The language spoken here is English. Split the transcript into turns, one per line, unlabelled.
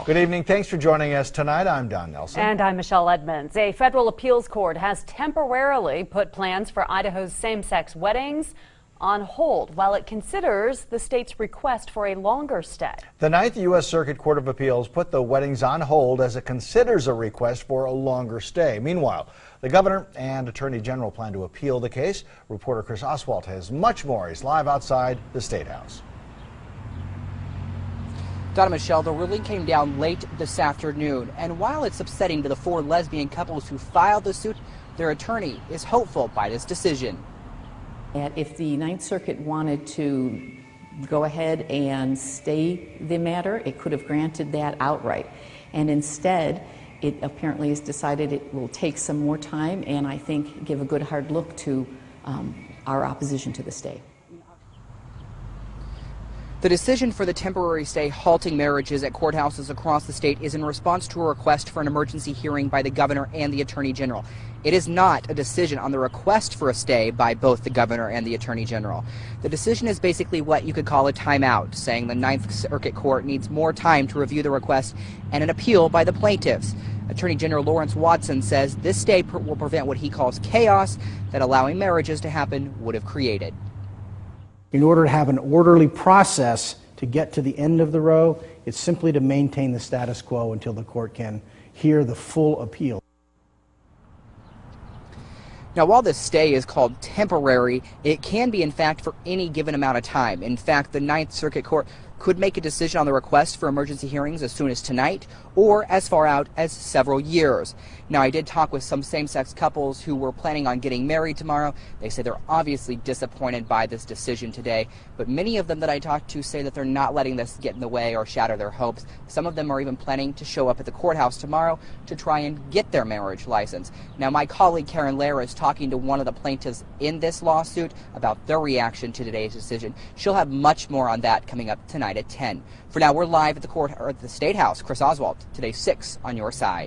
Good evening. Thanks for joining us tonight. I'm Don Nelson.
And I'm Michelle Edmonds. A federal appeals court has temporarily put plans for Idaho's same-sex weddings on hold while it considers the state's request for a longer stay.
The 9th U.S. Circuit Court of Appeals put the weddings on hold as it considers a request for a longer stay. Meanwhile, the governor and attorney general plan to appeal the case. Reporter Chris Oswalt has much more. He's live outside the State House.
Don and Michelle, the ruling came down late this afternoon, and while it's upsetting to the 4 lesbian couples who filed the suit, their attorney is hopeful by this decision.
And if the Ninth Circuit wanted to go ahead and stay the matter, it could have granted that outright. And instead, it apparently has decided it will take some more time and I think give a good hard look to our opposition to the stay.
The decision for the temporary stay halting marriages at courthouses across the state is in response to a request for an emergency hearing by the governor and the attorney general. It is not a decision on the request for a stay by both the governor and the attorney general. The decision is basically what you could call a timeout, saying the Ninth Circuit Court needs more time to review the request and an appeal by the plaintiffs. Attorney General Lawrence Watson says this stay will prevent what he calls chaos that allowing marriages to happen would have created.
In order to have an orderly process to get to the end of the row, it's simply to maintain the status quo until the court can hear the full appeal.
Now, while this stay is called temporary, it can be, in fact, for any given amount of time. In fact, the Ninth Circuit Court could make a decision on the request for emergency hearings as soon as tonight or as far out as several years. Now, I did talk with some same-sex couples who were planning on getting married tomorrow. They say they're obviously disappointed by this decision today, but many of them that I talked to say that they're not letting this get in the way or shatter their hopes. Some of them are even planning to show up at the courthouse tomorrow to try and get their marriage license. Now, my colleague Karen Lair is talking to one of the plaintiffs in this lawsuit about their reaction to today's decision. She'll have much more on that coming up tonight at 10. For now, we're live at the State House. Chris Oswalt, Today 6 on your side.